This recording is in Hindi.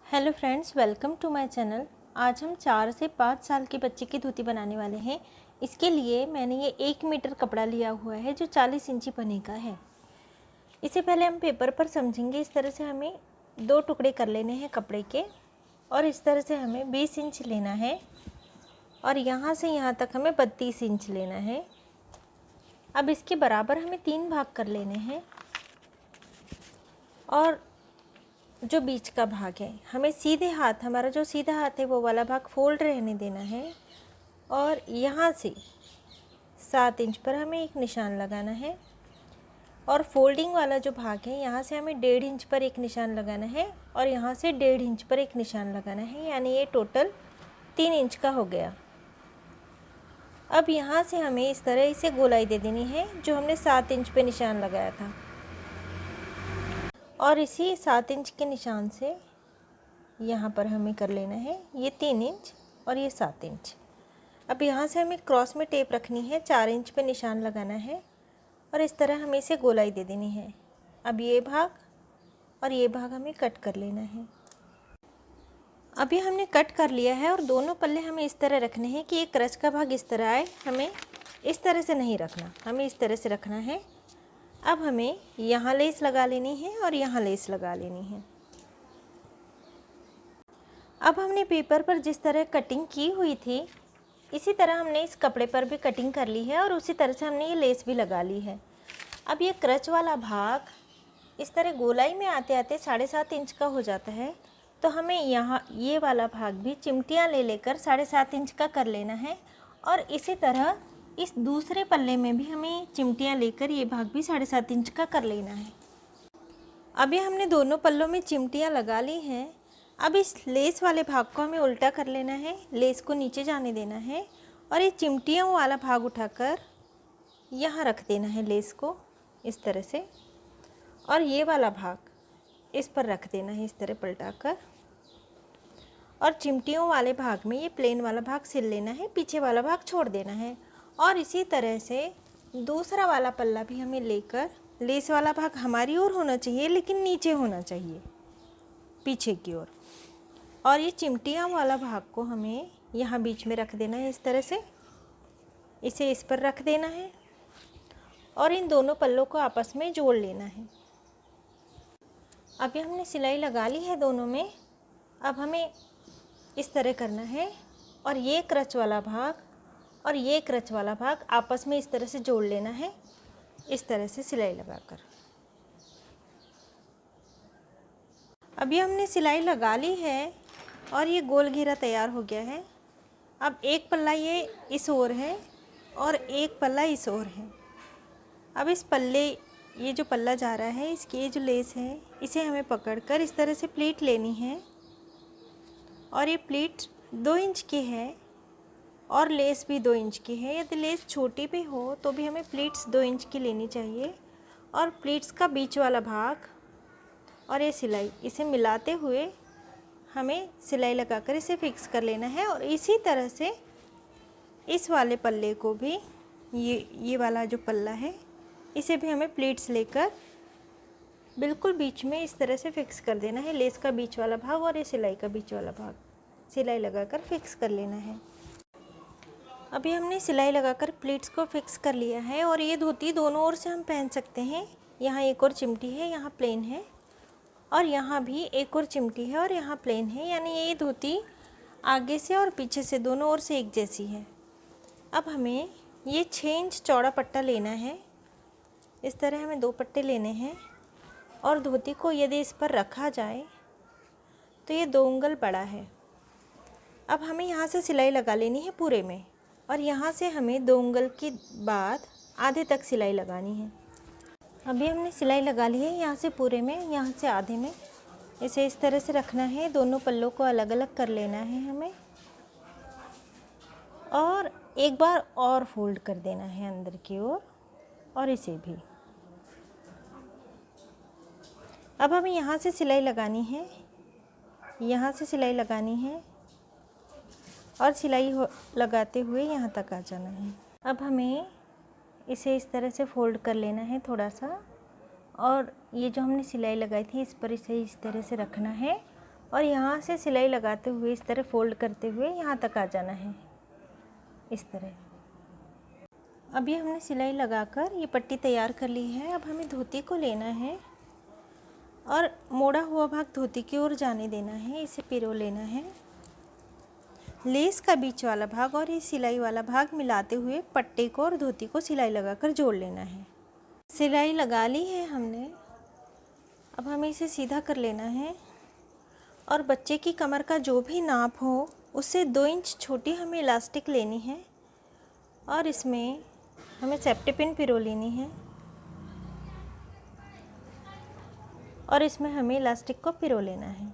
Hello friends, welcome to my channel. आज हम 4 से 5 साल के बच्चे की धोती बनाने वाले हैं। इसके लिए मैंने ये 1 मीटर कपड़ा लिया हुआ है जो 40 इंची बने का है। इसे पहले हम पेपर पर समझेंगे। इस तरह से हमें 2 टुकड़े कर लेने हैं कपड़े के और इस तरह से हमें 20 इंच लेना है और यहाँ से यहाँ तक हमें 32 इंच लेना है। अब इसके बराबर हमें 3 भाग कर लेने हैं और जो बीच का भाग है हमें सीधे हाथ, हमारा जो सीधा हाथ है वो वाला भाग फोल्ड रहने देना है और यहाँ से 7 इंच पर हमें एक निशान लगाना है और फोल्डिंग वाला जो भाग है यहाँ से हमें 1.5 इंच पर एक निशान लगाना है और यहाँ से 1.5 इंच पर एक निशान लगाना है, यानी ये टोटल 3 इंच का हो गया। अब यहाँ से हमें इस तरह इसे गोलाई दे देनी है जो हमने 7 इंच पे निशान लगाया था और इसी 7 इंच के निशान से यहाँ पर हमें कर लेना है ये 3 इंच और ये 7 इंच। अब यहाँ से हमें क्रॉस में टेप रखनी है, 4 इंच पे निशान लगाना है और इस तरह हमें इसे गोलाई दे देनी है। अब ये भाग और ये भाग हमें कट कर लेना है। अब ये हमने कट कर लिया है और दोनों पल्ले हमें इस तरह रखने हैं कि एक क्रच का भाग इस तरह आए। हमें इस तरह से नहीं रखना, हमें इस तरह से रखना है। अब हमें यहाँ लेस लगा लेनी है और यहाँ लेस लगा लेनी है। अब हमने पेपर पर जिस तरह कटिंग की हुई थी इसी तरह हमने इस कपड़े पर भी कटिंग कर ली है और उसी तरह से हमने ये लेस भी लगा ली है। अब ये क्रच वाला भाग इस तरह गोलाई में आते आते 7.5 इंच का हो जाता है, तो हमें यहाँ ये वाला भाग भी चिमटियाँ ले लेकर 7.5 इंच का कर लेना है और इसी तरह इस दूसरे पल्ले में भी हमें चिमटियाँ लेकर ये भाग भी 7.5 इंच का कर लेना है। अब ये हमने दोनों पल्लों में चिमटियाँ लगा ली हैं। अब इस लेस वाले भाग को हमें उल्टा कर लेना है, लेस को नीचे जाने देना है और ये चिमटियों वाला भाग उठाकर यहाँ रख देना है लेस को इस तरह से, और ये वाला भाग इस पर रख देना है इस तरह पलटा कर और चिमटियों वाले भाग में ये प्लेन वाला भाग सिल लेना है, पीछे वाला भाग छोड़ देना है। और इसी तरह से दूसरा वाला पल्ला भी हमें लेकर, लेस वाला भाग हमारी ओर होना चाहिए लेकिन नीचे होना चाहिए पीछे की ओर, और ये चिमटियाँ वाला भाग को हमें यहाँ बीच में रख देना है इस तरह से, इसे इस पर रख देना है और इन दोनों पल्लों को आपस में जोड़ लेना है। अभी हमने सिलाई लगा ली है दोनों में। अब हमें इस तरह करना है और ये क्रच वाला भाग और ये क्रच वाला भाग आपस में इस तरह से जोड़ लेना है, इस तरह से सिलाई लगाकर। अभी हमने सिलाई लगा ली है और ये गोल घेरा तैयार हो गया है। अब एक पल्ला ये इस ओर है और एक पल्ला इस ओर है। अब इस पल्ले, ये जो पल्ला जा रहा है इसकी ये जो लेस है इसे हमें पकड़कर इस तरह से प्लीट लेनी है और ये प्लीट 2 इंच की है और लेस भी 2 इंच की है। यदि लेस छोटी भी हो तो भी हमें प्लीट्स 2 इंच की लेनी चाहिए और प्लीट्स का बीच वाला भाग और ये सिलाई, इसे मिलाते हुए हमें सिलाई लगाकर इसे फिक्स कर लेना है। और इसी तरह से इस वाले पल्ले को भी, ये वाला जो पल्ला है इसे भी हमें प्लीट्स लेकर बिल्कुल बीच में इस तरह से फिक्स कर देना है। लेस का बीच वाला भाग और ये सिलाई का बीच वाला भाग सिलाई लगाकर फिक्स कर लेना है। अभी हमने सिलाई लगाकर प्लीट्स को फिक्स कर लिया है और ये धोती दोनों ओर से हम पहन सकते हैं। यहाँ एक और चिमटी है, यहाँ प्लेन है और यहाँ भी एक और चिमटी है और यहाँ प्लेन है, यानी ये धोती आगे से और पीछे से दोनों ओर से एक जैसी है। अब हमें ये 6 इंच चौड़ा पट्टा लेना है। इस तरह हमें 2 पट्टे लेने हैं और धोती को यदि इस पर रखा जाए तो ये 2 उंगल बड़ा है। अब हमें यहाँ से सिलाई लगा लेनी है पूरे में और यहाँ से हमें 2 उंगल के बाद आधे तक सिलाई लगानी है। अभी हमने सिलाई लगा ली है यहाँ से पूरे में, यहाँ से आधे में। इसे इस तरह से रखना है, दोनों पल्लों को अलग अलग कर लेना है हमें और एक बार और फोल्ड कर देना है अंदर की ओर और इसे भी। अब हमें यहाँ से सिलाई लगानी है, यहाँ से सिलाई लगानी है और सिलाई लगाते हुए यहाँ तक आ जाना है। अब हमें इसे इस तरह से फोल्ड कर लेना है थोड़ा सा और ये जो हमने सिलाई लगाई थी इस पर इसे इस तरह से रखना है और यहाँ से सिलाई लगाते हुए इस तरह फोल्ड करते हुए यहाँ तक आ जाना है, इस तरह। अभी हमने सिलाई लगाकर ये पट्टी तैयार कर ली है। अब हमें धोती को लेना है और मोड़ा हुआ भाग धोती की ओर जाने देना है, इसे पिरो लेना है। लेस का बीच वाला भाग और ये सिलाई वाला भाग मिलाते हुए पट्टे को और धोती को सिलाई लगाकर जोड़ लेना है। सिलाई लगा ली है हमने। अब हमें इसे सीधा कर लेना है और बच्चे की कमर का जो भी नाप हो उससे 2 इंच छोटी हमें इलास्टिक लेनी है और इसमें हमें सेफ्टी पिन पिरो लेनी है और इसमें हमें इलास्टिक को पिरो लेना है।